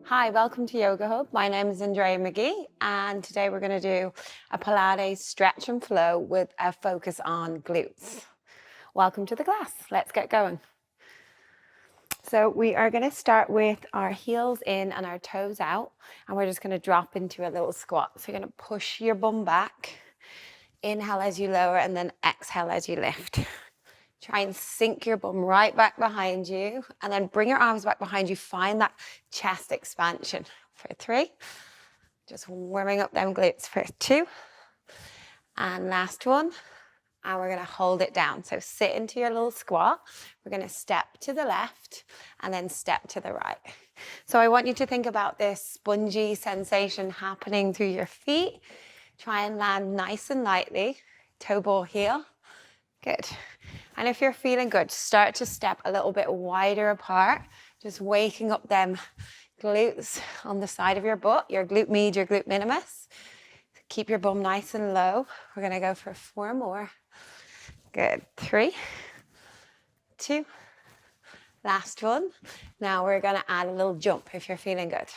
Hi, welcome to Yoga Hub. My name is Andrea McGee, and today we're going to do a Pilates stretch and flow with a focus on glutes. Welcome to the class. Let's get going. So we are going to start with our heels in and our toes out, and we're just going to drop into a little squat. So you're going to push your bum back, inhale as you lower, and then exhale as you lift. Try and sink your bum right back behind you, and then bring your arms back behind you. Find that chest expansion for 3. Just warming up them glutes for 2. And last one. And we're going to hold it down. So sit into your little squat. We're going to step to the left and then step to the right. So I want you to think about this spongy sensation happening through your feet. Try and land nice and lightly. Toe ball heel. Good. And if you're feeling good, start to step a little bit wider apart. Just waking up them glutes on the side of your butt, your glute med, your glute minimus. Keep your bum nice and low. We're going to go for 4 more. Good. 3, 2, last one. Now we're going to add a little jump if you're feeling good.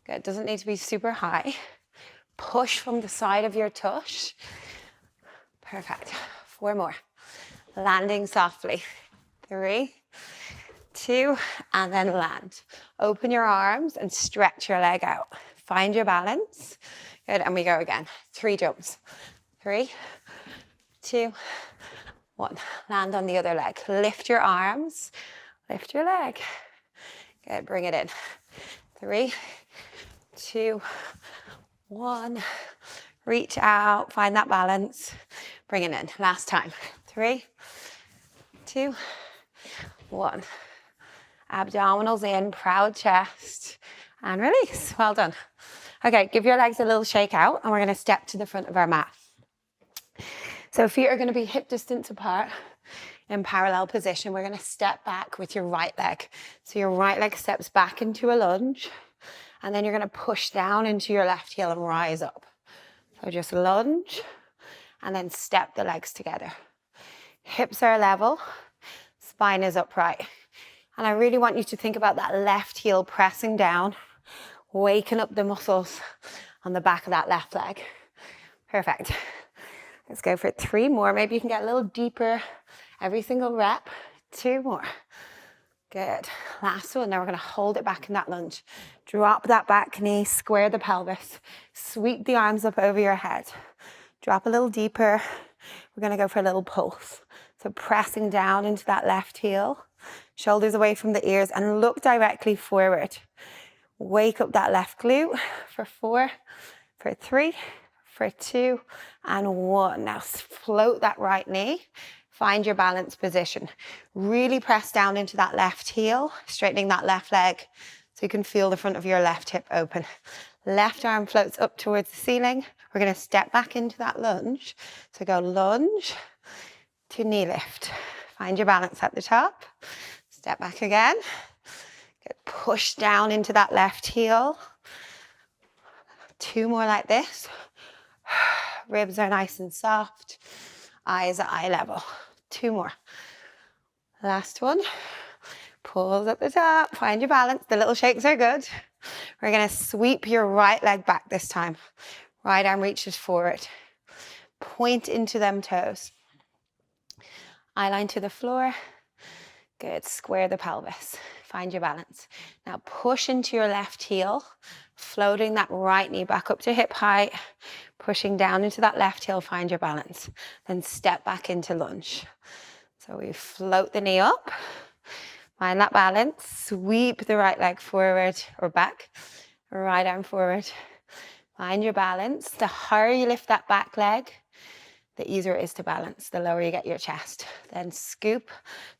Good. Doesn't need to be super high. Push from the side of your tush. Perfect. 4 more. Landing softly. 3, 2, and then land. Open your arms and stretch your leg out. Find your balance. Good, and we go again. 3 jumps. 3, 2, 1. Land on the other leg. Lift your arms. Lift your leg. Good, bring it in. 3, 2, 1. Reach out, find that balance. Bring it in. Last time. 3, 2, 1. Abdominals in, proud chest, and release. Well done. Okay, give your legs a little shake out, and we're going to step to the front of our mat. So feet are going to be hip distance apart in parallel position. We're going to step back with your right leg. So your right leg steps back into a lunge, and then you're going to push down into your left heel and rise up. So just lunge, and then step the legs together. Hips are level, spine is upright. And I really want you to think about that left heel pressing down, waking up the muscles on the back of that left leg. Perfect. Let's go for 3 more. Maybe you can get a little deeper every single rep. 2 more. Good. Last one. Now we're going to hold it back in that lunge. Drop that back knee, square the pelvis. Sweep the arms up over your head. Drop a little deeper. We're going to go for a little pulse. So pressing down into that left heel. Shoulders away from the ears and look directly forward. Wake up that left glute for 4, for 3, for 2, and 1. Now float that right knee. Find your balance position. Really press down into that left heel, straightening that left leg so you can feel the front of your left hip open. Left arm floats up towards the ceiling. We're going to step back into that lunge. So go lunge to knee lift. Find your balance at the top. Step back again. Good. Push down into that left heel. 2 more like this. Ribs are nice and soft. Eyes at eye level. 2 more. Last one. Pulls at the top. Find your balance. The little shakes are good. We're going to sweep your right leg back this time. Right arm reaches forward. Point into them toes. Eye line to the floor. Good. Square the pelvis. Find your balance. Now push into your left heel, floating that right knee back up to hip height, pushing down into that left heel, find your balance. Then step back into lunge. So we float the knee up, find that balance, sweep the right leg forward or back, right arm forward. Find your balance. The higher you lift that back leg, the easier it is to balance, the lower you get your chest. Then scoop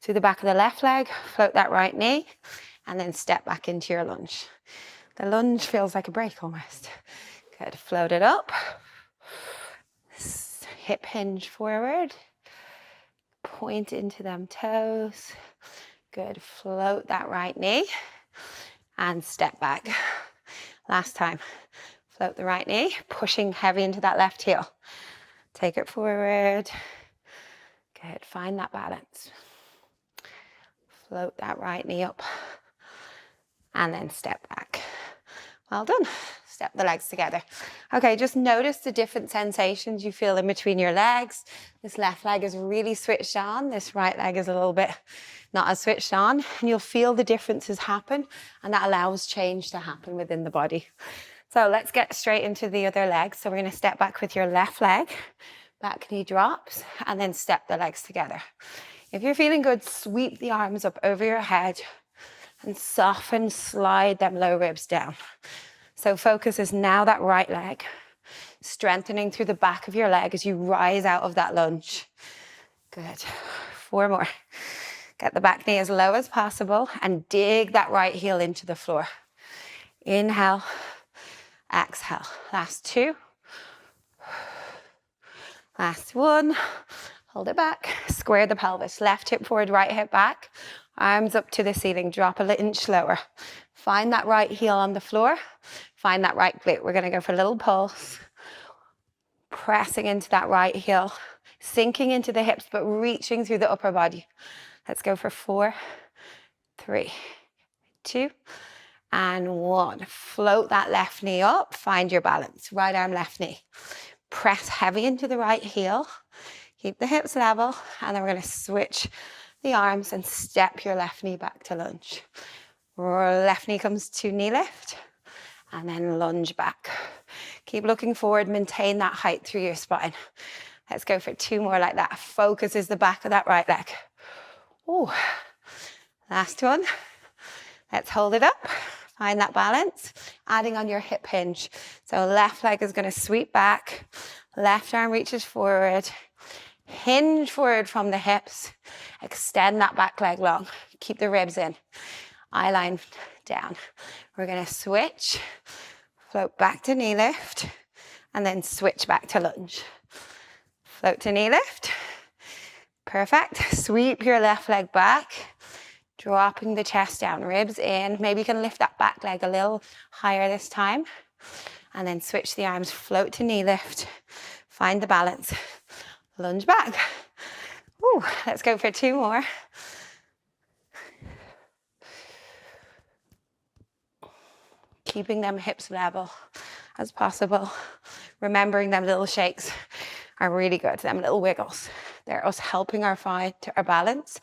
to the back of the left leg, float that right knee, and then step back into your lunge. The lunge feels like a break almost. Good, float it up. Hip hinge forward. Point into them toes. Good, float that right knee and step back. Last time, float the right knee, pushing heavy into that left heel. Take it forward. Good, find that balance. Float that right knee up and then step back. Well done. Step the legs together. Okay, just notice the different sensations you feel in between your legs. This left leg is really switched on. This right leg is a little bit not as switched on. And you'll feel the differences happen, and that allows change to happen within the body. So let's get straight into the other leg. So we're going to step back with your left leg, back knee drops, and then step the legs together. If you're feeling good, sweep the arms up over your head and soften, slide them low ribs down. So focus is now that right leg, strengthening through the back of your leg as you rise out of that lunge. Good. 4 more. Get the back knee as low as possible and dig that right heel into the floor. Inhale, exhale. Last 2. Last 1. Hold it back. Square the pelvis. Left hip forward, right hip back. Arms up to the ceiling. Drop a inch lower. Find that right heel on the floor. Find that right glute. We're going to go for a little pulse. Pressing into that right heel. Sinking into the hips, but reaching through the upper body. Let's go for 4, 3, 2, and 1. Float that left knee up. Find your balance. Right arm, left knee. Press heavy into the right heel. Keep the hips level. And then we're going to switch the arms and step your left knee back to lunge. Left knee comes to knee lift. And then lunge back. Keep looking forward. Maintain that height through your spine. Let's go for 2 more like that. Focus is the back of that right leg. Ooh. Last one. Let's hold it up. Find that balance. Adding on your hip hinge. So left leg is going to sweep back. Left arm reaches forward. Hinge forward from the hips. Extend that back leg long. Keep the ribs in. Eye line down. We're going to switch. Float back to knee lift. And then switch back to lunge. Float to knee lift. Perfect. Sweep your left leg back. Dropping the chest down, ribs in. Maybe you can lift that back leg a little higher this time. And then switch the arms, float to knee lift. Find the balance. Lunge back. Ooh, let's go for 2 more. Keeping them hips level as possible. Remembering them little shakes are really good. Them little wiggles. They're us helping our balance.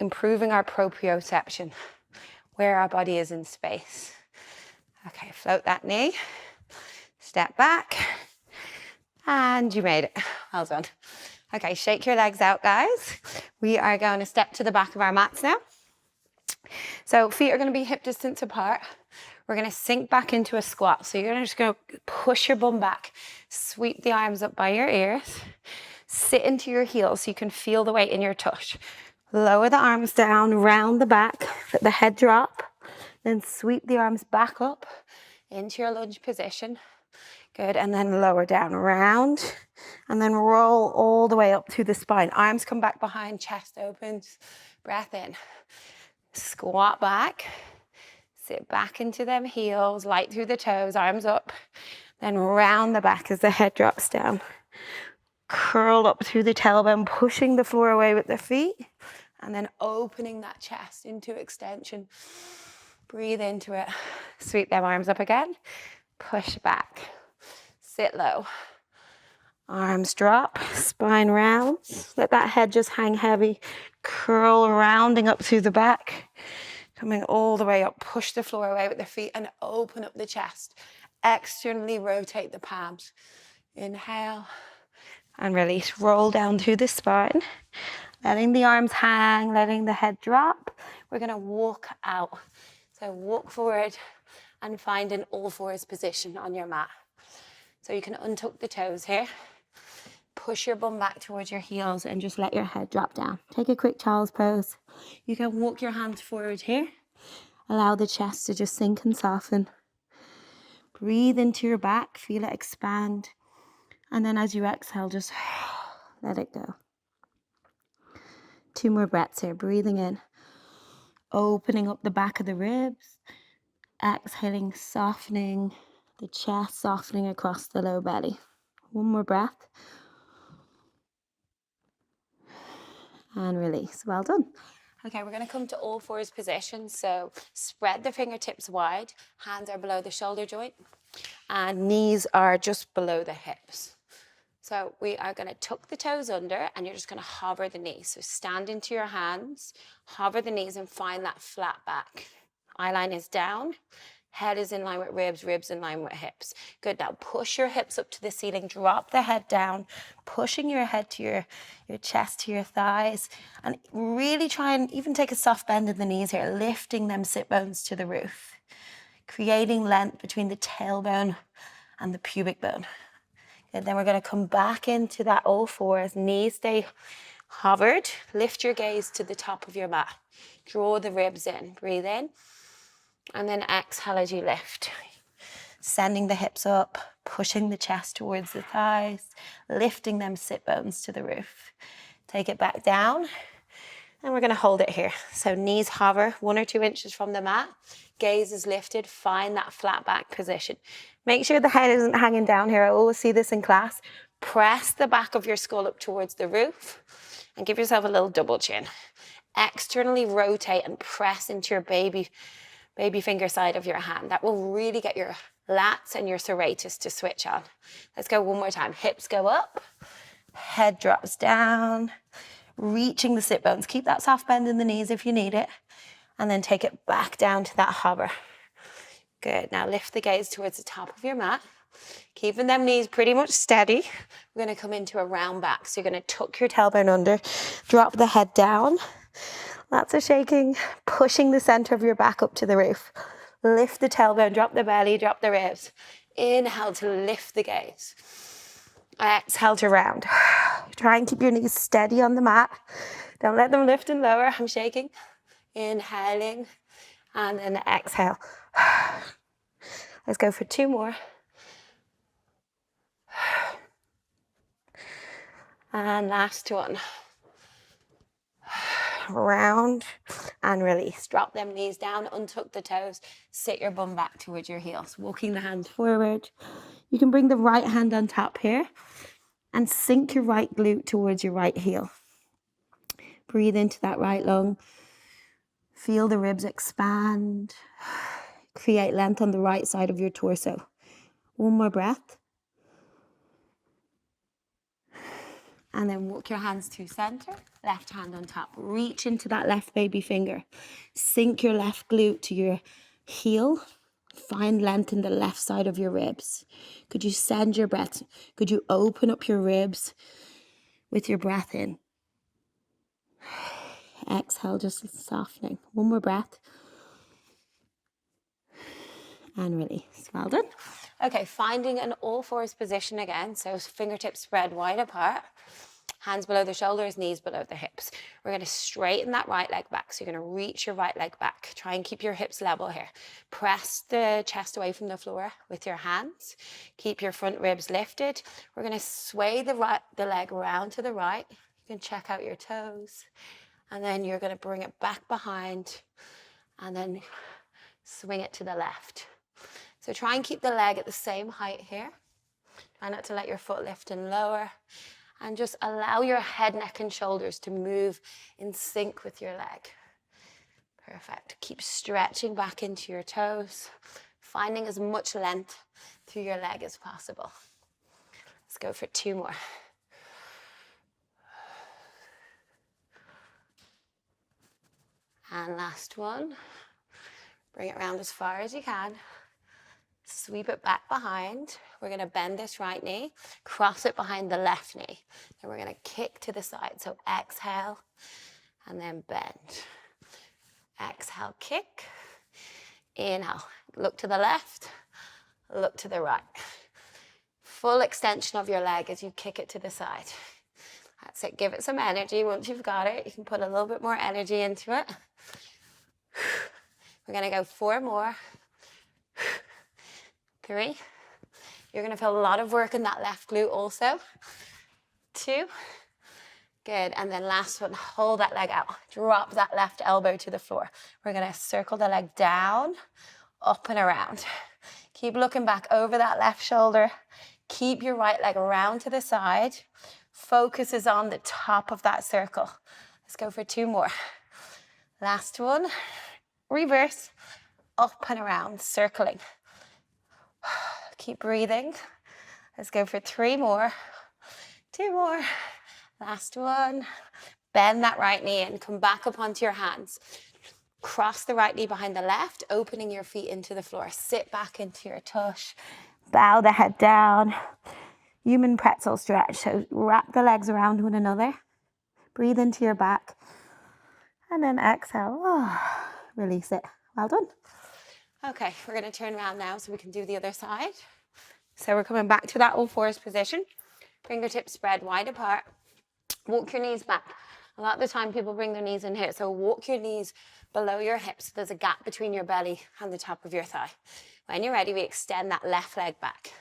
Improving our proprioception, where our body is in space. Okay, float that knee, step back, and you made it. Well done. Okay, shake your legs out, guys. We are going to step to the back of our mats now. So feet are going to be hip distance apart. We're going to sink back into a squat. So you're just going to push your bum back, sweep the arms up by your ears, sit into your heels so you can feel the weight in your tush. Lower the arms down, round the back, let the head drop, then sweep the arms back up into your lunge position. Good, and then lower down, round, and then roll all the way up through the spine. Arms come back behind, chest opens, breath in. Squat back, sit back into them heels, light through the toes, arms up, then round the back as the head drops down. Curl up through the tailbone, pushing the floor away with the feet. And then opening that chest into extension. Breathe into it. Sweep them arms up again. Push back. Sit low. Arms drop. Spine rounds. Let that head just hang heavy. Curl rounding up through the back. Coming all the way up. Push the floor away with the feet and open up the chest. Externally rotate the palms. Inhale. And release. Roll down through the spine. Letting the arms hang, letting the head drop. We're going to walk out. So walk forward and find an all fours position on your mat. So you can untuck the toes here. Push your bum back towards your heels and just let your head drop down. Take a quick child's pose. You can walk your hands forward here. Allow the chest to just sink and soften. Breathe into your back. Feel it expand. And then as you exhale, just let it go. 2 more breaths here. Breathing in. Opening up the back of the ribs. Exhaling, softening the chest, softening across the low belly. 1 more breath. And release. Well done. Okay, we're going to come to all fours position. So spread the fingertips wide, hands are below the shoulder joint, and knees are just below the hips. So we are going to tuck the toes under, and you're just going to hover the knees. So stand into your hands, hover the knees, and find that flat back. Eye line is down, head is in line with ribs, ribs in line with hips. Good, now push your hips up to the ceiling, drop the head down, pushing your head to your chest, to your thighs, and really try and even take a soft bend in the knees here, lifting them sit bones to the roof, creating length between the tailbone and the pubic bone. And then we're going to come back into that all fours, knees stay hovered, lift your gaze to the top of your mat, draw the ribs in, breathe in, and then exhale as you lift. Sending the hips up, pushing the chest towards the thighs, lifting them sit bones to the roof. Take it back down, and we're going to hold it here. So knees hover 1 or 2 inches from the mat, gaze is lifted, find that flat back position. Make sure the head isn't hanging down here. I always see this in class. Press the back of your skull up towards the roof and give yourself a little double chin. Externally rotate and press into your baby finger side of your hand. That will really get your lats and your serratus to switch on. Let's go one more time. Hips go up, head drops down, reaching the sit bones. Keep that soft bend in the knees if you need it, and then take it back down to that hover. Good, now lift the gaze towards the top of your mat. Keeping them knees pretty much steady. We're gonna come into a round back. So you're gonna tuck your tailbone under, drop the head down. Lots of shaking, pushing the center of your back up to the roof. Lift the tailbone, drop the belly, drop the ribs. Inhale to lift the gaze. Exhale to round. Try and keep your knees steady on the mat. Don't let them lift and lower. I'm shaking. Inhaling, and then exhale. Let's go for 2 more. And last one. Round and release. Drop them knees down, untuck the toes, sit your bum back towards your heels, walking the hands forward. You can bring the right hand on top here and sink your right glute towards your right heel. Breathe into that right lung. Feel the ribs expand. Create length on the right side of your torso. One more breath. And then walk your hands to center, left hand on top. Reach into that left baby finger. Sink your left glute to your heel. Find length in the left side of your ribs. Could you send your breath? Could you open up your ribs with your breath in? Exhale, just softening. One more breath. And release. Well done. Okay, finding an all fours position again. So fingertips spread wide apart. Hands below the shoulders, knees below the hips. We're going to straighten that right leg back. So you're going to reach your right leg back. Try and keep your hips level here. Press the chest away from the floor with your hands. Keep your front ribs lifted. We're going to sway the leg around to the right. You can check out your toes. And then you're going to bring it back behind and then swing it to the left. So try and keep the leg at the same height here. Try not to let your foot lift and lower. And just allow your head, neck, and shoulders to move in sync with your leg. Perfect. Keep stretching back into your toes, finding as much length through your leg as possible. Let's go for 2 more. And last one. Bring it around as far as you can. Sweep it back behind. We're going to bend this right knee, cross it behind the left knee. And we're going to kick to the side. So exhale and then bend. Exhale, kick. Inhale, look to the left, look to the right. Full extension of your leg as you kick it to the side. That's it. Give it some energy. Once you've got it, you can put a little bit more energy into it. We're going to go 4 more. 3. You're going to feel a lot of work in that left glute also. 2. Good. And then last one, hold that leg out. Drop that left elbow to the floor. We're going to circle the leg down, up and around. Keep looking back over that left shoulder. Keep your right leg around to the side. Focus is on the top of that circle. Let's go for 2 more. Last one. Reverse, up and around, circling. Keep breathing. Let's go for 3 more. 2 more. Last one. Bend that right knee and come back up onto your hands. Cross the right knee behind the left, opening your feet into the floor. Sit back into your tush. Bow the head down. Human pretzel stretch. So wrap the legs around one another. Breathe into your back. And then exhale. Oh, release it. Well done. Okay, we're going to turn around now so we can do the other side. So we're coming back to that all fours position. Fingertips spread wide apart. Walk your knees back. A lot of the time people bring their knees in here. So walk your knees below your hips. So there's a gap between your belly and the top of your thigh. When you're ready, we extend that left leg back.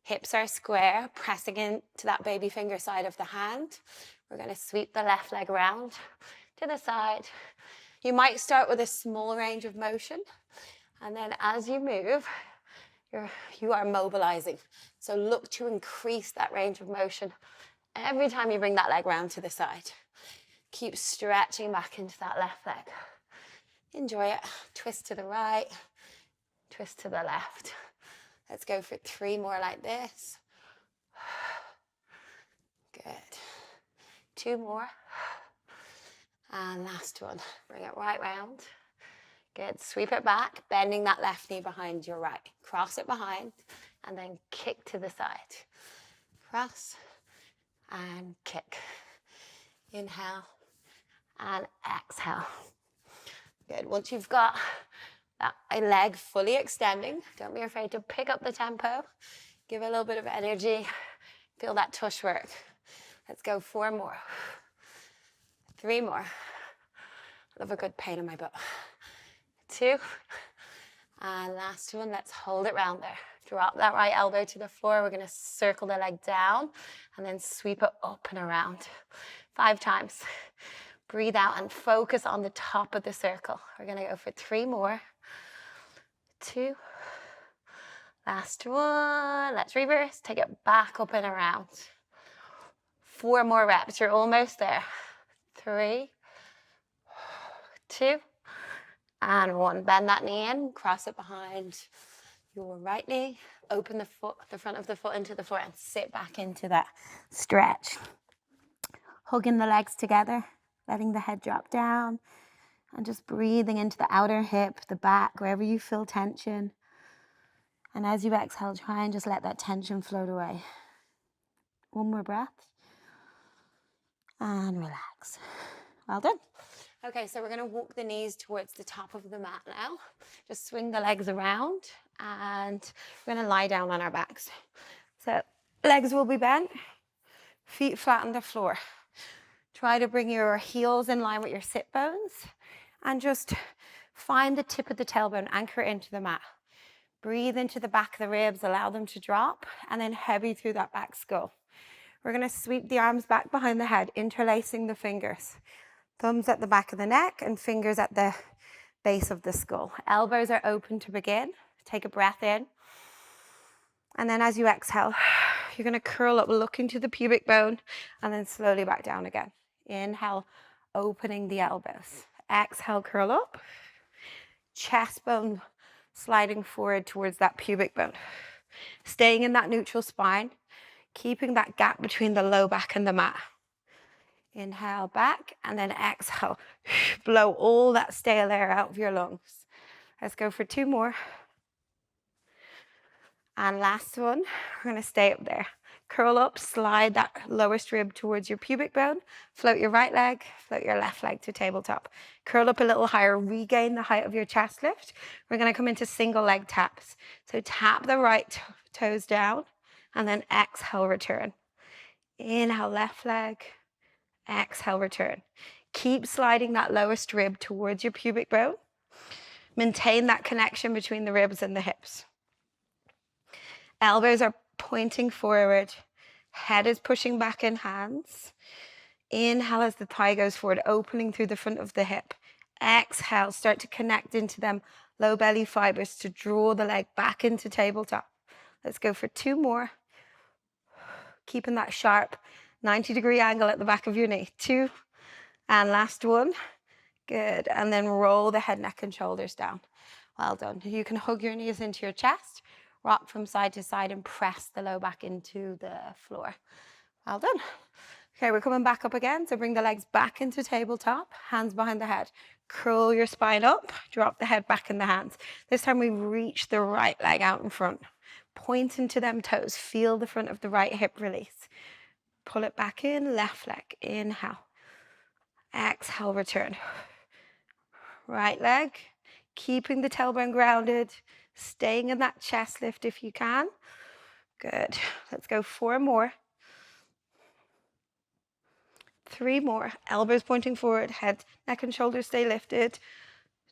Hips are square, pressing into that baby finger side of the hand. We're going to sweep the left leg around to the side. You might start with a small range of motion. And then as you move, you are mobilizing. So look to increase that range of motion every time you bring that leg round to the side. Keep stretching back into that left leg. Enjoy it. Twist to the right, twist to the left. Let's go for 3 more like this. Good. 2 more. And last one. Bring it right round. Good. Sweep it back, bending that left knee behind your right. Cross it behind and then kick to the side. Cross and kick. Inhale and exhale. Good. Once you've got that leg fully extending, don't be afraid to pick up the tempo. Give it a little bit of energy. Feel that tush work. Let's go 4 more. 3 more. Love a good pain in my butt. 2. And last one. Let's hold it round there. Drop that right elbow to the floor. We're going to circle the leg down and then sweep it up and around. 5 times. Breathe out and focus on the top of the circle. We're going to go for 3 more. 2. Last one. Let's reverse. Take it back up and around. 4 more reps. You're almost there. 3, 2, and 1. Bend that knee in. Cross it behind your right knee. Open the front of the foot into the floor and sit back into that stretch. Hugging the legs together. Letting the head drop down. And just breathing into the outer hip, the back, wherever you feel tension. And as you exhale, try and just let that tension float away. 1 more breath. And relax. Well done. Okay, so we're going to walk the knees towards the top of the mat now. Just swing the legs around and we're going to lie down on our backs. So legs will be bent, feet flat on the floor. Try to bring your heels in line with your sit bones and just find the tip of the tailbone, anchor into the mat. Breathe into the back of the ribs, allow them to drop, and then heavy through that back skull. We're going to sweep the arms back behind the head, interlacing the fingers. Thumbs at the back of the neck and fingers at the base of the skull. Elbows are open to begin. Take a breath in. And then as you exhale, you're going to curl up, looking to the pubic bone, and then slowly back down again. Inhale, opening the elbows. Exhale, curl up. Chest bone sliding forward towards that pubic bone. Staying in that neutral spine, keeping that gap between the low back and the mat. Inhale back and then exhale. Blow all that stale air out of your lungs. Let's go for 2 more. And last one, we're going to stay up there. Curl up, slide that lowest rib towards your pubic bone. Float your right leg, float your left leg to tabletop. Curl up a little higher, regain the height of your chest lift. We're going to come into single leg taps. So tap the right toes down and then exhale, return. Inhale, left leg. Exhale, return. Keep sliding that lowest rib towards your pubic bone. Maintain that connection between the ribs and the hips. Elbows are pointing forward. Head is pushing back in hands. Inhale as the thigh goes forward, opening through the front of the hip. Exhale, start to connect into them low belly fibers to draw the leg back into tabletop. Let's go for 2 more. Keeping that sharp 90-degree angle at the back of your knee. 2. And last one. Good. And then roll the head, neck, and shoulders down. Well done. You can hug your knees into your chest, rock from side to side, and press the low back into the floor. Well done. Okay, we're coming back up again. So bring the legs back into tabletop, hands behind the head. Curl your spine up, drop the head back in the hands. This time we reach the right leg out in front. Point into them toes. Feel the front of the right hip release. Pull it back in, left leg. Inhale. Exhale, return. Right leg. Keeping the tailbone grounded. Staying in that chest lift if you can. Good. Let's go 4 more. 3 more. Elbows pointing forward. Head, neck, and shoulders stay lifted.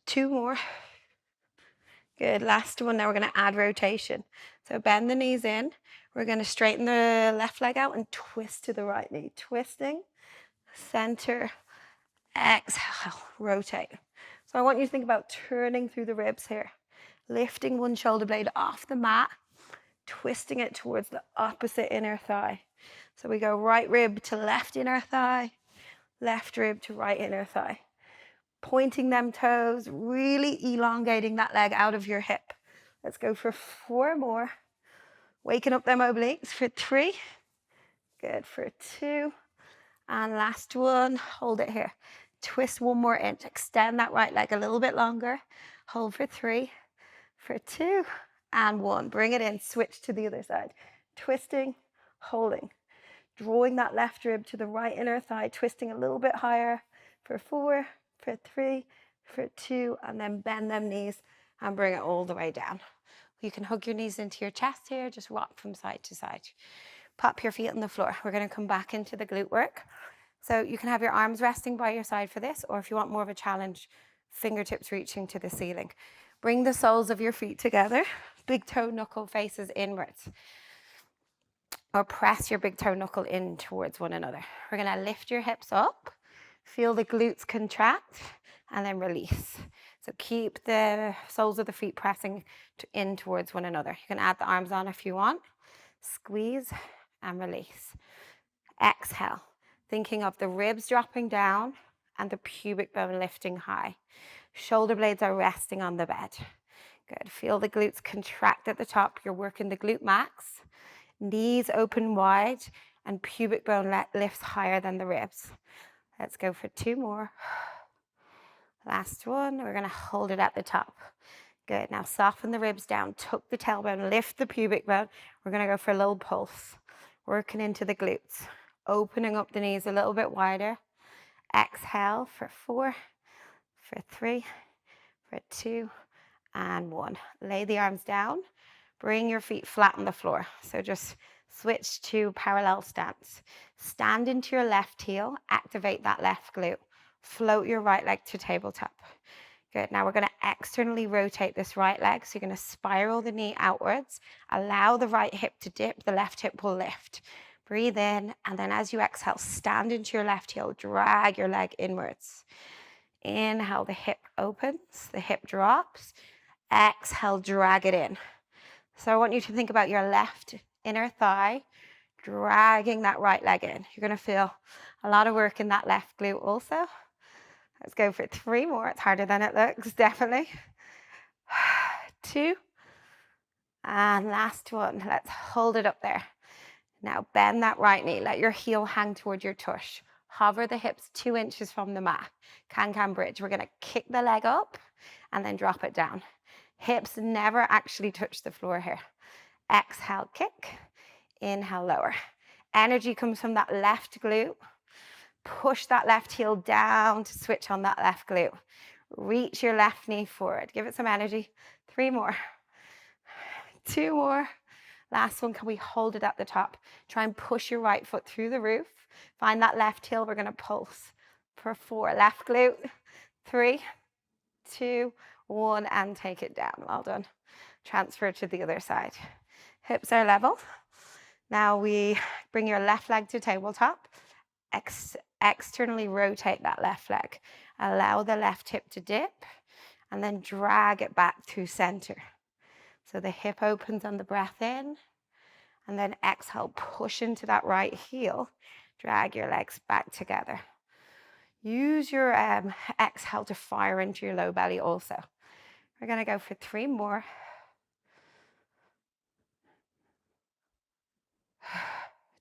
2 more. Good. Last one. Now we're going to add rotation. So bend the knees in. We're going to straighten the left leg out and twist to the right knee. Twisting. Center. Exhale. Rotate. So I want you to think about turning through the ribs here. Lifting one shoulder blade off the mat. Twisting it towards the opposite inner thigh. So we go right rib to left inner thigh. Left rib to right inner thigh. Pointing them toes, really elongating that leg out of your hip. Let's go for 4 more. Waking up them obliques for 3. Good, for 2. And last one, hold it here. Twist 1 more inch, extend that right leg a little bit longer. Hold for 3, for 2, and 1. Bring it in, switch to the other side. Twisting, holding. Drawing that left rib to the right inner thigh, twisting a little bit higher for 4, for 3, for 2, and then bend them knees and bring it all the way down. You can hug your knees into your chest here, just rock from side to side. Pop your feet on the floor. We're going to come back into the glute work. So you can have your arms resting by your side for this, or if you want more of a challenge, fingertips reaching to the ceiling. Bring the soles of your feet together, big toe knuckle faces inwards. Or press your big toe knuckle in towards one another. We're going to lift your hips up, feel the glutes contract, and then release. So keep the soles of the feet pressing in towards one another. You can add the arms on if you want. Squeeze and release. Exhale, thinking of the ribs dropping down and the pubic bone lifting high. Shoulder blades are resting on the bed. Good. Feel the glutes contract at the top. You're working the glute max. Knees open wide and pubic bone lifts higher than the ribs. Let's go for 2 more. Last one. We're going to hold it at the top. Good. Now soften the ribs down. Tuck the tailbone. Lift the pubic bone. We're going to go for a little pulse. Working into the glutes. Opening up the knees a little bit wider. Exhale for 4, for 3, for 2, and 1. Lay the arms down. Bring your feet flat on the floor. So just switch to parallel stance. Stand into your left heel. Activate that left glute. Float your right leg to tabletop. Good. Now we're going to externally rotate this right leg. So you're going to spiral the knee outwards. Allow the right hip to dip. The left hip will lift. Breathe in. And then as you exhale, stand into your left heel. Drag your leg inwards. Inhale, the hip opens. The hip drops. Exhale, drag it in. So I want you to think about your left inner thigh, dragging that right leg in. You're going to feel a lot of work in that left glute also. Let's go for 3 more. It's harder than it looks, definitely. 2. And last one. Let's hold it up there. Now bend that right knee. Let your heel hang toward your tush. Hover the hips 2 inches from the mat. Can-can bridge. We're going to kick the leg up and then drop it down. Hips never actually touch the floor here. Exhale, kick. Inhale, lower. Energy comes from that left glute. Push that left heel down to switch on that left glute. Reach your left knee forward. Give it some energy. 3 more. 2 more. Last one, can we hold it at the top? Try and push your right foot through the roof. Find that left heel. We're going to pulse for 4. Left glute. 3, 2, 1, and take it down. Well done. Transfer to the other side. Hips are level. Now we bring your left leg to tabletop. Externally rotate that left leg. Allow the left hip to dip and then drag it back to center. So the hip opens on the breath in and then exhale, push into that right heel. Drag your legs back together. Use your exhale to fire into your low belly also. We're going to go for 3 more.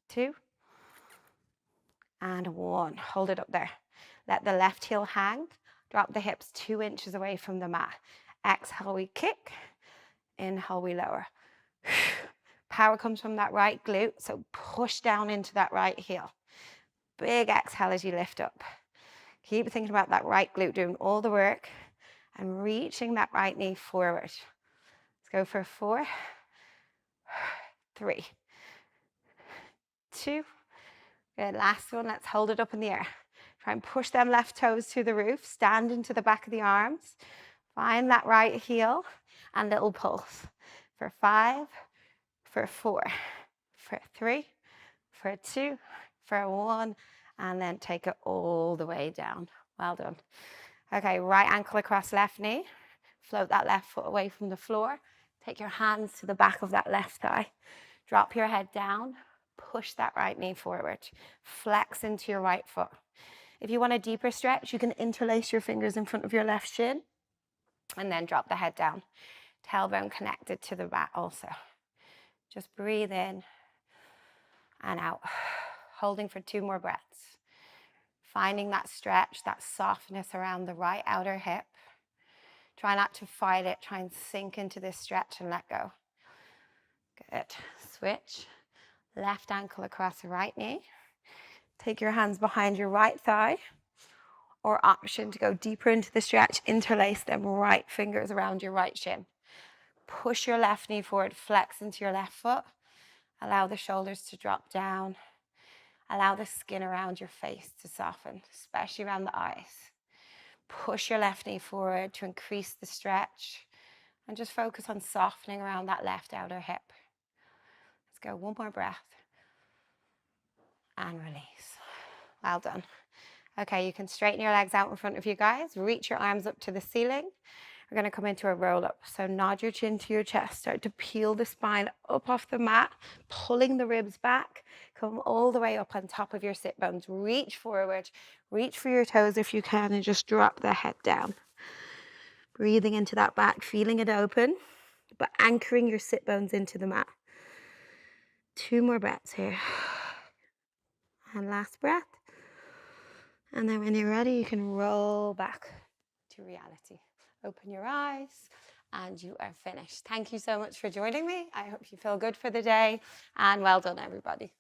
2 and 1. Hold it up there. Let the left heel hang. Drop the hips 2 inches away from the mat. Exhale, we kick. Inhale, we lower. Power comes from that right glute, so push down into that right heel. Big exhale as you lift up. Keep thinking about that right glute doing all the work and reaching that right knee forward. Let's go for 4, 3, 2. Good, last one, let's hold it up in the air. Try and push them left toes to the roof, stand into the back of the arms. Find that right heel and little pulse. For 5, for 4, for 3, for 2, for 1, and then take it all the way down. Well done. Okay, right ankle across left knee. Float that left foot away from the floor. Take your hands to the back of that left thigh. Drop your head down. Push that right knee forward. Flex into your right foot. If you want a deeper stretch, you can interlace your fingers in front of your left shin and then drop the head down. Tailbone connected to the mat also. Just breathe in and out. Holding for 2 more breaths. Finding that stretch, that softness around the right outer hip. Try not to fight it. Try and sink into this stretch and let go. Good. Switch. Left ankle across the right knee. Take your hands behind your right thigh. Or option to go deeper into the stretch, interlace them right fingers around your right shin. Push your left knee forward, flex into your left foot. Allow the shoulders to drop down. Allow the skin around your face to soften, especially around the eyes. Push your left knee forward to increase the stretch and just focus on softening around that left outer hip. Let's go 1 more breath and release. Well done. Okay, you can straighten your legs out in front of you guys. Reach your arms up to the ceiling. We're going to come into a roll up. So nod your chin to your chest. Start to peel the spine up off the mat, pulling the ribs back. Come all the way up on top of your sit bones. Reach forward. Reach for your toes if you can and just drop the head down. Breathing into that back, feeling it open, but anchoring your sit bones into the mat. 2 more breaths here. And last breath. And then when you're ready, you can roll back to reality. Open your eyes and you are finished. Thank you so much for joining me. I hope you feel good for the day and well done, everybody.